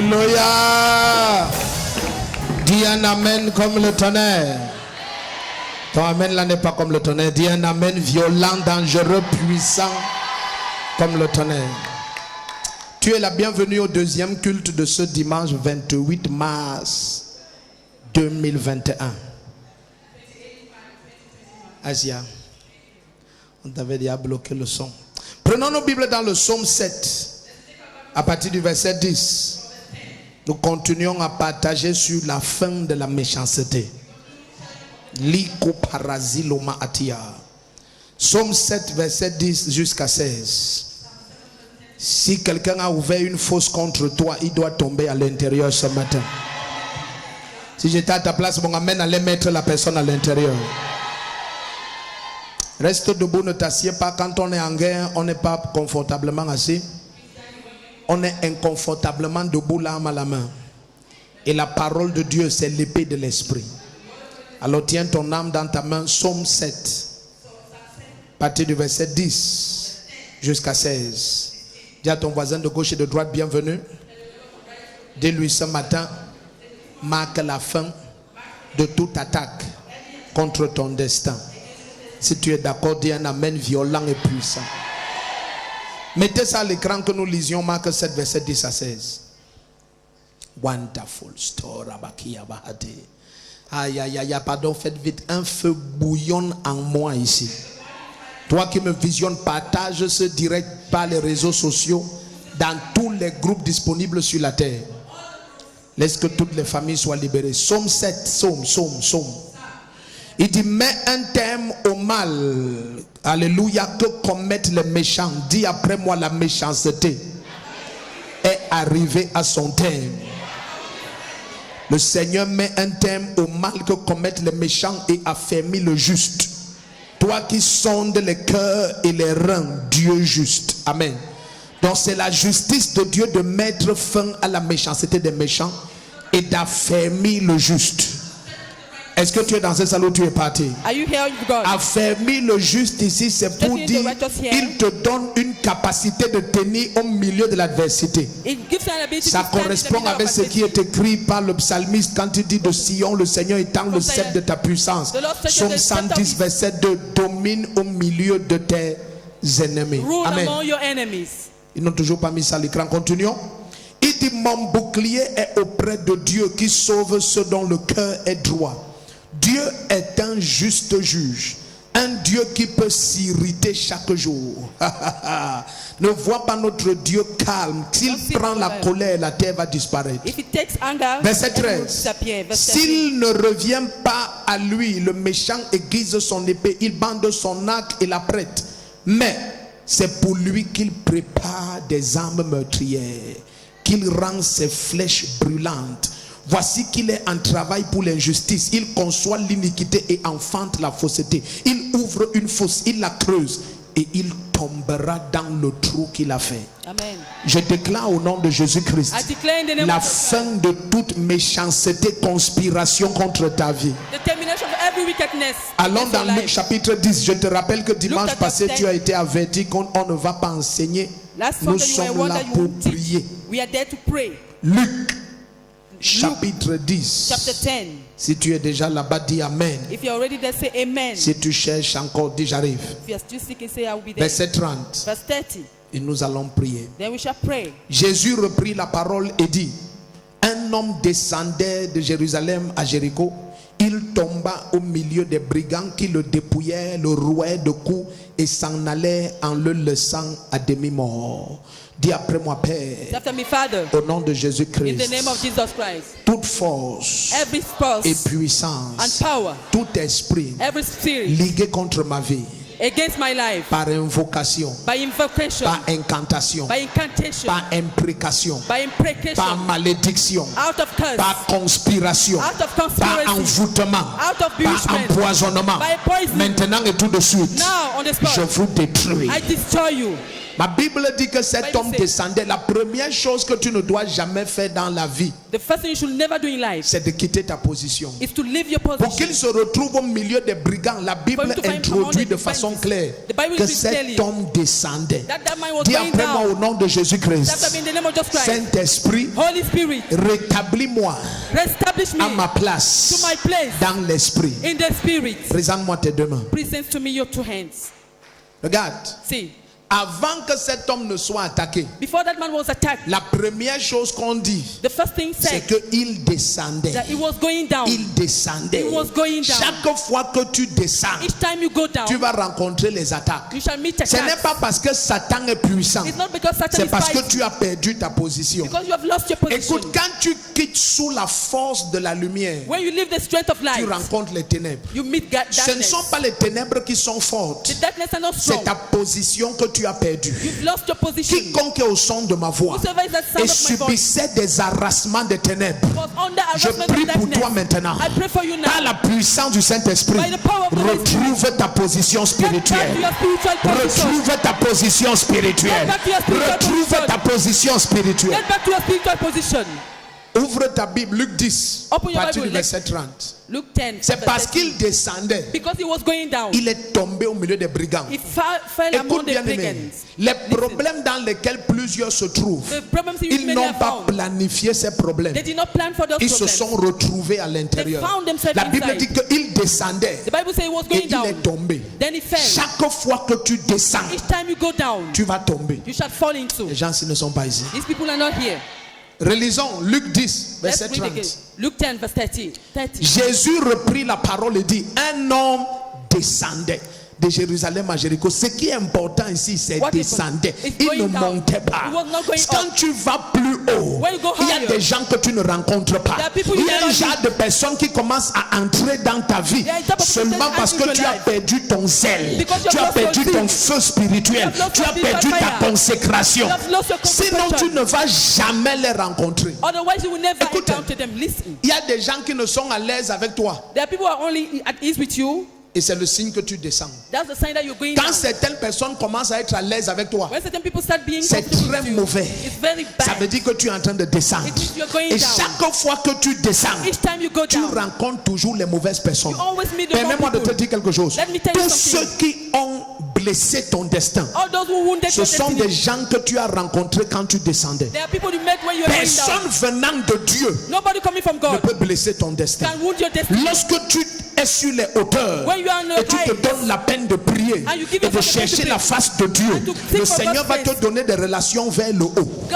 Alléluia. Dis un amen comme le tonnerre. Ton amen là n'est pas comme le tonnerre. Dis un amen violent, dangereux, puissant comme le tonnerre. Tu es la bienvenue au deuxième culte de ce dimanche 28 mars 2021. Asia, on t'avait déjà bloqué le son. Prenons nos Bibles dans le psaume 7, à partir du verset 10. Nous continuons à partager sur la fin de la méchanceté. Liko paraziloma atia. Psaume 7, verset 10 jusqu'à 16. Si quelqu'un a ouvert une fosse contre toi, il doit tomber à l'intérieur ce matin. Si j'étais à ta place, mon amen allait mettre la personne à l'intérieur. Reste debout, ne t'assieds pas. Quand on est en guerre, on n'est pas confortablement assis. On est inconfortablement debout, l'arme à la main. Et la parole de Dieu, c'est l'épée de l'esprit. Alors tiens ton âme dans ta main, psaume 7, à partir du verset 10 jusqu'à 16. Dis à ton voisin de gauche et de droite, bienvenue. Dis-lui ce matin, marque la fin de toute attaque contre ton destin. Si tu es d'accord, dis un amen violent et puissant. Mettez ça à l'écran que nous lisions Marc 7, verset 10 à 16. Wonderful story. Aïe, aïe, aïe, pardon, faites vite. Un feu bouillonne en moi ici. Toi qui me visionnes, partage ce direct par les réseaux sociaux dans tous les groupes disponibles sur la terre. Laisse que toutes les familles soient libérées. Psaume 7, psaume. Il dit, mets un terme au mal. Alléluia, que commettent les méchants. Dis après moi, la méchanceté est arrivée à son terme. Le Seigneur met un terme au mal que commettent les méchants et affermit le juste. Toi qui sondes les cœurs et les reins, Dieu juste. Amen. Donc c'est la justice de Dieu de mettre fin à la méchanceté des méchants et d'affermir le juste. Est-ce que tu es dans ce salon où tu es parti? Are you hearing God? Affermir le juste ici, c'est pour dire il te donne une capacité de tenir au milieu de l'adversité. Ça correspond avec ce qui est écrit par le psalmiste quand il dit de Sion, le Seigneur étend le sceptre de ta puissance. Psaume 110, verset 2, domine au milieu de tes ennemis. Amen. Ils n'ont toujours pas mis ça à l'écran. Continuons. Il dit, mon bouclier est auprès de Dieu qui sauve ceux dont le cœur est droit. Dieu est un juste juge, un Dieu qui peut s'irriter chaque jour. Ne vois pas notre Dieu calme. S'il prend la colère, la terre va disparaître. Verset 13. S'il ne revient pas à lui, le méchant aiguise son épée, il bande son arc et la prête. Mais c'est pour lui qu'il prépare des armes meurtrières, qu'il rend ses flèches brûlantes. Voici qu'il est en travail pour l'injustice. Il conçoit l'iniquité et enfante la fausseté. Il ouvre une fosse, il la creuse et il tombera dans le trou qu'il a fait. Amen. Je déclare au nom de Jésus-Christ la fin de toute méchanceté, conspiration contre ta vie. Allons dans Luc chapitre 10. Je te rappelle que dimanche passé, tu as été averti qu'on ne va pas enseigner. Nous sommes là pour prier. Luc chapitre 10. Si tu es déjà là-bas, dis Amen. Si tu cherches encore, dis j'arrive. Verset 30. Et nous allons prier. Jésus reprit la parole et dit, un homme descendait de Jérusalem à Jéricho. Il tomba au milieu des brigands qui le dépouillaient, le rouaient de coups et s'en allaient en le laissant à demi-mort. Dis après moi, Père, au nom de Jésus-Christ, toute force et puissance, tout esprit ligué contre ma vie, against my life, par invocation, par incantation, par imprécation, par malédiction, par conspiration, par envoûtement, par empoisonnement, maintenant et tout de suite, je vous détruis. Ma Bible dit que cet homme descendait. La première chose que tu ne dois jamais faire dans la vie, the first thing you should never do in life, c'est de quitter ta position. is to leave your position. Pour qu'il se retrouve au milieu des brigands, la Bible introduit de façon claire que cet homme descendait. Dis après moi au nom de Jésus-Christ: Saint-Esprit, rétablis-moi à ma place dans l'esprit. Présente-moi tes deux mains. Present to me your two hands. Regarde. See. Avant que cet homme ne soit attaqué, before that man was attacked, la première chose qu'on dit, the first thing said, c'est qu'il descendait. That he was going down. Il descendait. He was going down. Chaque fois que tu descends, each time you go down, tu vas rencontrer les attaques. You shall meet attacks. Ce n'est pas parce que Satan est puissant, it's not because Satan c'est is parce fighting. que tu as perdu ta position. Because you have lost your position. Écoute, quand tu quittes sous la force de la lumière, when you leave the strength of light, tu rencontres les ténèbres. You meet darkness. Ce ne sont pas les ténèbres qui sont fortes, the darkness are not strong. C'est ta position que tu as perdue. You've lost your position. Quiconque est au son de ma voix et subissait des harassements de ténèbres, je prie pour toi maintenant. Par la puissance du Saint-Esprit, retrouve ta position spirituelle. Retrouve ta position spirituelle. Retrouve ta position spirituelle. Get back to your spiritual position. Ouvre ta Bible, Luc 10, partir du verset 30. C'est parce qu'il descendait. Because he was going down. Il est tombé au milieu des brigands. He fell among the brigands. Les problèmes dans lesquels plusieurs se trouvent, ils n'ont pas planifié ces problèmes. They did not plan for those ils se sont retrouvés à l'intérieur. La Bible dit qu'il descendait. The Bible says he was going et down. il est tombé. Then he fell. Chaque fois que tu descends, each time you go down, tu vas tomber. You shall fall into. Les gens ne sont pas ici. These people are not here. Relisons Luc 10, verset 30. Luke 10, verse 30. Jésus reprit la parole et dit: un homme descendait de Jérusalem à Jéricho. Ce qui est important ici, c'est descendait. Il ne montait pas. Quand tu vas plus haut, il y a des gens que tu ne rencontres pas. Il y a un genre de personnes qui commencent à entrer dans ta vie seulement parce que tu as perdu ton zèle, tu as perdu ton feu spirituel, tu as perdu ta consécration. Sinon, tu ne vas jamais les rencontrer. Écoute, il y a des gens qui ne sont à l'aise avec toi. There are people who are only at ease with you. Et c'est le signe que tu descends. That's the sign that you're going Quand down. certaines personnes commencent à être à l'aise avec toi, c'est très mauvais. Very bad. Ça veut dire que tu es en train de descendre. Et chaque fois que tu descends, tu rencontres toujours les mauvaises personnes. Permets-moi de te dire quelque chose. Tous ceux qui ont blessé ton destin, ce sont des gens que tu as rencontrés quand tu descendais. Personne venant de Dieu ne peut blesser ton destin. Lorsque tu es sur les hauteurs et tu te donnes la peine de prier et de chercher la face de Dieu, le Seigneur va te donner des relations vers le haut.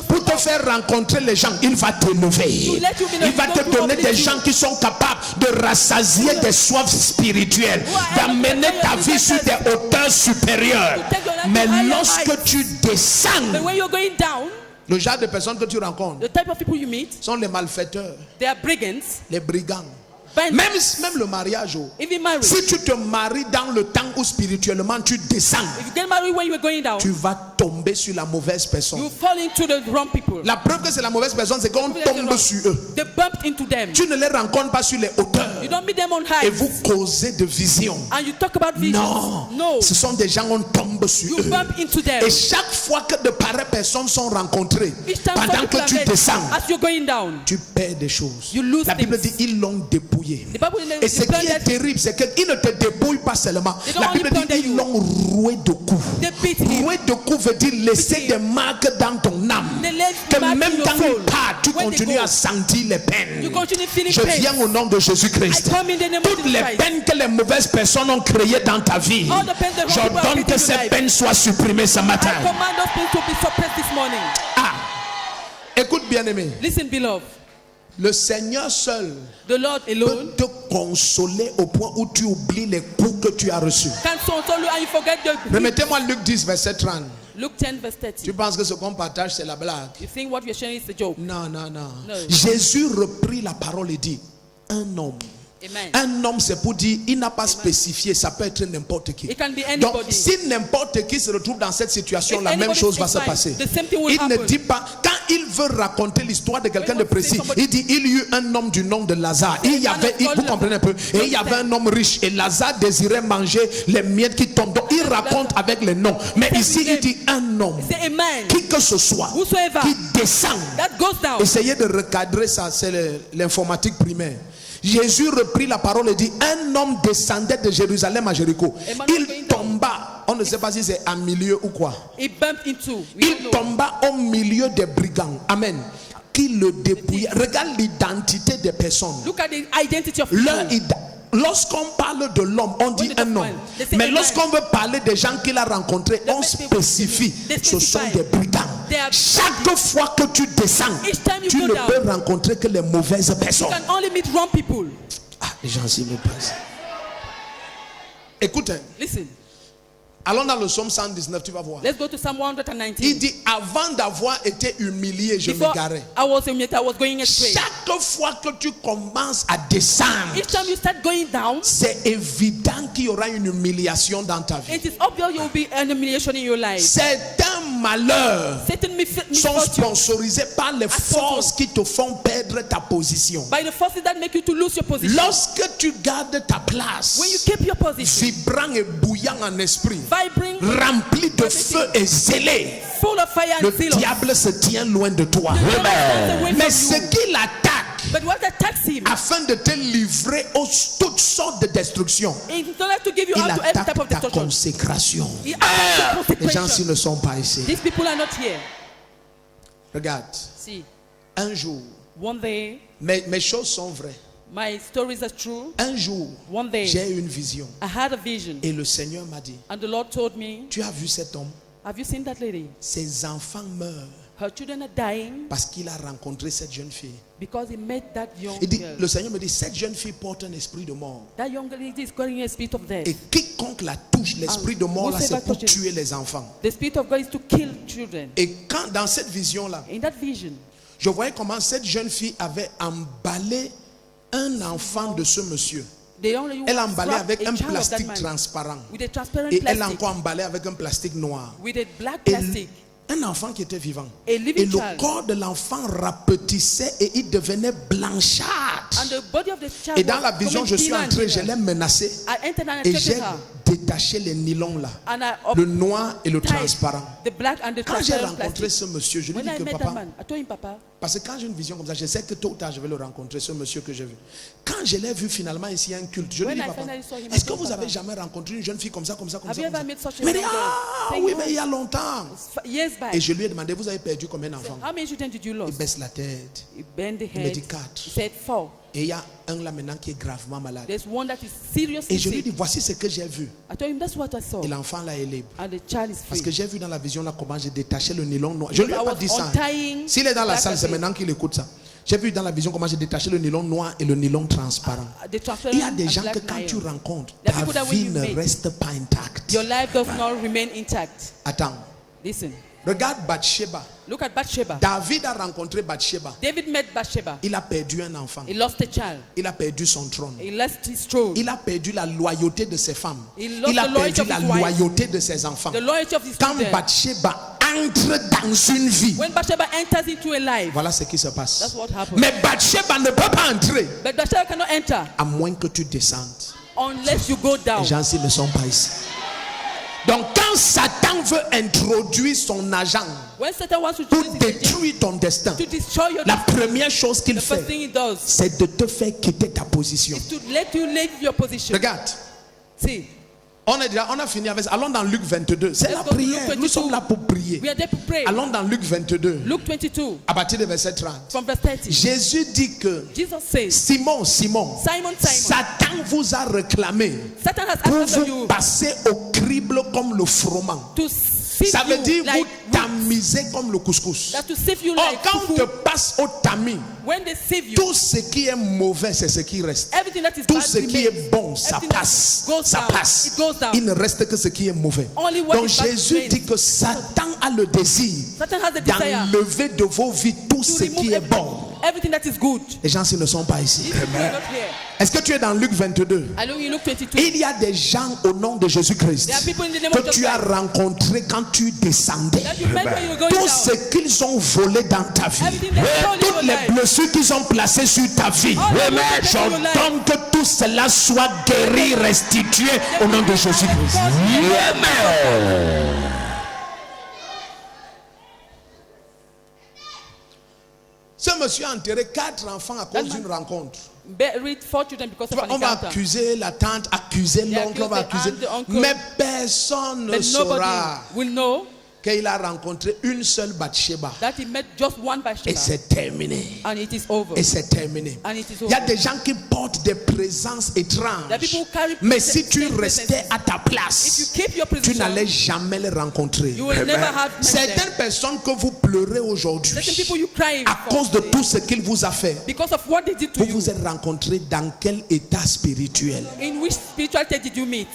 Pour te faire rencontrer les gens, il va t'élever. Il va te donner des gens qui sont capables de rassasier des soifs spirituelles, d'amener ta vie sur des hauteurs supérieures. Mais lorsque tu descends, le genre de personnes que tu rencontres sont les malfaiteurs, les brigands. Même le mariage, si tu te maries dans le temps où spirituellement tu descends, tu vas tomber sur la mauvaise personne. La preuve que c'est la mauvaise personne, c'est qu'on tombe sur eux. Tu ne les rencontres pas sur les hauteurs et vous causez de visions. Non, ce sont des gens, on tombe sur eux. Et chaque fois que de pareilles personnes sont rencontrées, pendant que tu descends, tu perds des choses. La Bible dit ils l'ont dépouillé. Et ce qui est terrible, c'est qu'ils ne te dépouillent pas seulement. La Bible dit qu'ils l'ont roué de coups. Roué de coups veut dire laisser des marques dans ton âme. Que même quand il part, tu continues à sentir les peines. Je viens au nom de Jésus-Christ. Toutes les peines que les mauvaises personnes ont créées dans ta vie, j'ordonne que ces peines soient supprimées ce matin. Écoute bien aimé. Listen, beloved. Le Seigneur seul the Lord alone peut te consoler au point où tu oublies les coups que tu as reçus. Remettez-moi Luc 10, verset 30. Luke 10, verse 30. Tu penses que ce qu'on partage, c'est la blague? You think what you're sharing is a joke? Non. Jésus reprit la parole et dit: un homme. Amen. Un homme, c'est pour dire, il n'a pas spécifié, ça peut être n'importe qui. Donc, si n'importe qui se retrouve dans cette situation, la même chose va se passer. Il ne dit pas, quand il veut raconter l'histoire de quelqu'un de précis, il dit il y eut un homme du nom de Lazare. Vous comprenez un peu? Et il y avait un homme riche et Lazare désirait manger les miettes qui tombent. Donc il raconte avec les noms. Mais ici il dit un homme, qui que ce soit, qui descend. Essayez de recadrer ça, c'est l'informatique primaire. Jésus reprit la parole et dit un homme descendait de Jérusalem à Jéricho. Il tomba, on ne sait pas si c'est un milieu ou quoi. Il tomba au milieu des brigands. Amen. Qui le dépouillait. Regarde l'identité des personnes. Look at the identity of people. Lorsqu'on parle de l'homme, on dit un homme. Mais lorsqu'on veut parler des gens qu'il a rencontrés, on spécifie. Ce sont des brigands. Chaque fois que tu descends, tu ne peux rencontrer que les mauvaises personnes. Les gens s'y me passent. Écoutez. Allons dans le psaume 119, tu vas voir. Let's go to Psalm 119. Il dit avant d'avoir été humilié, je m'égarais. Chaque fois que tu commences à descendre, c'est évident qu'il y aura une humiliation dans ta vie. It is obvious you will be an humiliation in your life. Certains malheurs sont sponsorisés par les forces qui te font perdre ta position. By the forces that make you to lose your position. Lorsque tu gardes ta place, when you keep your position, vibrant et bouillant en esprit, rempli de feu et zélé, full of fire and le diable se tient loin de toi. Mais ce qu'il attaque, afin de te livrer aux toutes sortes de destructions, il attaque ta consécration. Les gens s'ils ne sont pas ici. These people are not here. Regarde. See. Un jour, one day, mes choses sont vraies. My stories are true. Un jour, one day, j'ai eu une vision. I had a vision. Et le Seigneur m'a dit, and the Lord told me, tu as vu cet homme? Have you seen that lady? Ses enfants meurent. Her children are dying. Parce qu'il a rencontré cette jeune fille. Because he met that young girl. Le Seigneur me dit, cette jeune fille porte un esprit de mort. That young lady is carrying a spirit of death. Et quiconque la touche, l'esprit de mort là, c'est pour tuer les enfants. The spirit of God is to kill children. Et quand dans cette vision là, in that vision, je voyais comment cette jeune fille avait emballé un enfant de ce monsieur. Elle a emballé avec un plastique transparent. Et elle a encore emballé avec un plastique noir. With a black plastic. Un enfant qui était vivant. Et le corps de l'enfant rapetissait et il devenait blanchâtre. Et dans la vision, je suis entré, je l'ai menacé. Et j'ai détaché les nylons là. Le noir et le transparent. Quand j'ai rencontré ce monsieur, je lui ai dit que papa, parce que quand j'ai une vision comme ça, je sais que tôt ou tard je vais le rencontrer, ce monsieur que j'ai vu. Quand je l'ai vu finalement ici à un culte, je lui ai dit papa, est-ce que vous avez jamais rencontré une jeune fille comme ça, comme ça, comme ça? Il m'a dit oui, mais il y a longtemps. Et je lui ai demandé, vous avez perdu combien d'enfants? Il baisse la tête. Il me dit 4. Et il y a un là maintenant qui est gravement malade. Et je lui ai dit, voici ce que j'ai vu. Et l'enfant là est libre. Parce que j'ai vu dans la vision là comment j'ai détaché le nylon noir. Je ne lui ai pas dit ça. S'il est dans la salle, c'est maintenant qu'il écoute ça. J'ai vu dans la vision comment j'ai détaché le nylon noir et le nylon transparent. Il y a des gens que quand tu rencontres, ta vie ne reste pas intacte. Your life does not remain intact. Attends. Listen. Regarde Bathsheba. Look at Bathsheba. David a rencontré Bathsheba. David met Bathsheba. Il a perdu un enfant. He lost a child. Il a perdu son trône. He lost his throne. Il a perdu la loyauté de ses femmes. Il a perdu la loyauté de ses enfants. Quand Bathsheba entre dans une vie, when Bathsheba enters into a life, voilà ce qui se passe. That's what happens. Mais Bathsheba ne peut pas entrer. But Bathsheba cannot enter. À moins que tu descendes. Unless you go down. Les gens ne sont pas ici. Donc quand Satan veut introduire son agent pour détruire ton destin, la première chose qu'il fait, c'est de te faire quitter ta position. Regarde. On a fini avec ça. Allons dans Luc 22. C'est la prière. Nous sommes là pour prier. Allons dans Luc 22. À partir de verset 30. Jésus dit que Simon, Satan vous a réclamé pour vous passer au crible comme le froment. Ça veut dire vous tamiser comme le couscous. Or, quand on te passe au tamis, tout ce qui est mauvais, c'est ce qui reste. Tout ce qui est bon, ça passe. Ça passe. Il ne reste que ce qui est mauvais. Donc Jésus dit que Satan a le désir d'enlever de vos vies tout ce qui est bon. everything that is good. Les gens s'ils ne sont pas ici. These people are not here. Est-ce que tu es dans Luc 22? Allô, you look 22. Il y a des gens au nom de Jésus-Christ There are people in the name que of tu as Jesus rencontrés quand tu descendais. that you met when you were going Tout down. ce qu'ils ont volé dans ta vie, Everything they stole in your toutes les life. blessures qu'ils ont placées sur ta vie, All the blessings in your life. j'ordonne que tout cela soit guéri, restitué au nom de Jésus-Christ. Ce monsieur a enterré 4 enfants à cause d'une rencontre. Buried 4 children because of an On va encounter. accuser la tante, accuser l'oncle, on va accuser. the aunt, the uncle. Mais personne ne But saura nobody will know qu'il a rencontré une seule Bathsheba. that he met just one Et Bathsheba. c'est terminé. And it is over. Et c'est terminé. And it is Il y a over. des gens qui portent des présences étranges. There are people who carry Mais si tu same restais presences. à ta If you place, keep your tu position, n'allais jamais les rencontrer. you will never have met them. Certaines personnes que vous pleurez Certain aujourd'hui people you cry à cause de tout ce qu'il vous a fait, because of what they did to vous you. vous êtes rencontrés dans quel état spirituel? In which spiritual state did you meet?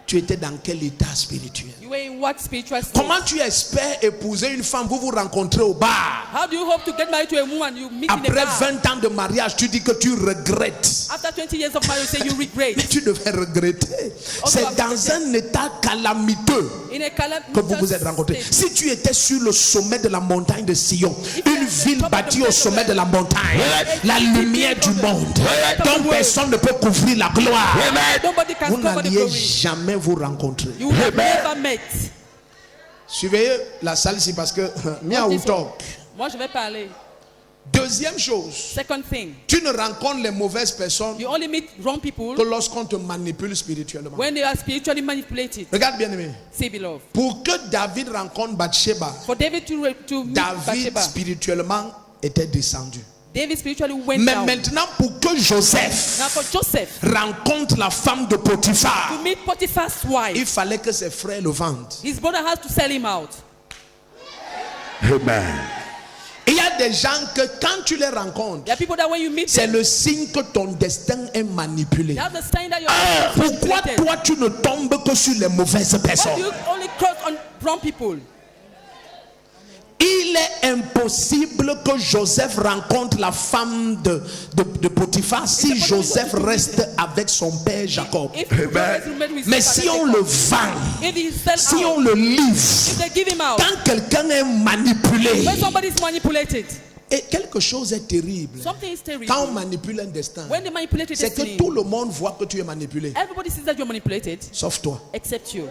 Tu étais dans quel état spirituel? You were in what spiritual state? Comment tu espères épouser une femme, vous vous rencontrez au bar? How do you hope to get married to a woman you meet in a Après bar? 20 ans de mariage, tu dis que tu regrettes. After 20 years of marriage, you say you regret. Mais tu devais regretter. C'est dans un état calamiteux In a que vous vous êtes rencontrés. state. Si tu étais sur le sommet de la montagne de Sion, une ville bâtie au sommet de la montagne, la lumière du monde, dont personne ne peut couvrir la gloire, Nobody can vous cover the n'alliez glory. jamais vous rencontrer. You have never met. Suivez la salle ici parce que Mia will talk. Moi, je vais parler. Deuxième chose, Second thing, tu ne rencontres les mauvaises personnes you only meet wrong people que lorsqu'on te manipule spirituellement. when they are spiritually manipulated. Regarde bien aimé. Say, beloved. Pour que David rencontre Bathsheba, For David to meet David Bathsheba, spirituellement était descendu. David spiritually went Mais down. maintenant, pour que Joseph Now for Joseph rencontre la femme de Potiphar, to meet Potiphar's il wife, fallait que ses frères le vendent. his brother has to sell him out. Il y a des gens que quand tu les rencontres, There are people that when you meet c'est them, le signe que ton destin est manipulé. they have the sign that you're Pourquoi manipulated. toi tu ne tombes que sur les mauvaises Why personnes? do you only cross on wrong people? Il est impossible que Joseph rencontre la femme de Potiphar si Joseph reste avec son père Jacob. If you always remain with Mais Jacob, si on le vend, if he sell si out, on le livre, if they give him out, quand quelqu'un est manipulé, when somebody is manipulated, et quelque chose est terrible. something is terrible. Quand on manipule un destin, When they manipulate your c'est que destiny, tout le monde voit que tu es manipulé, everybody sees that you're manipulated, sauf toi. except you.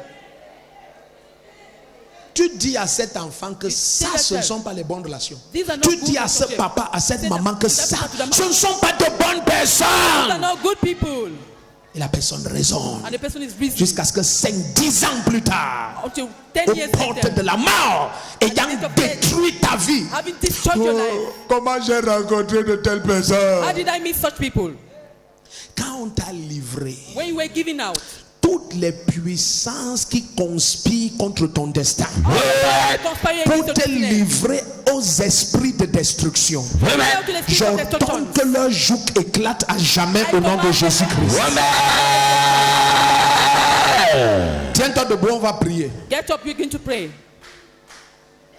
Tu dis à cet enfant que ça, that ce ne child, sont pas les bonnes relations. these are not Tu good dis à ce relationships. papa, à cette Say maman que that ça, to the ce ne sont pas de bonnes These are personnes. not good people. Et la personne raisonne. And the person is reasoning Jusqu'à ce que 10 ans plus tard, until 10 years aux portes later, de la mort, ayant end of death, détruit ta vie. having destroyed your life. Comment j'ai rencontré de telles personnes? How did I meet such people? Quand on t'a livré, When you were giving out, toutes les puissances qui conspirent contre ton destin conspiring pour against your te destiny, livrer aux esprits de destruction, out to the spirit of j'entends destruction. que leur joug éclate à jamais au nom de Jésus-Christ. Tiens-toi debout, on va prier. Get up, begin to pray.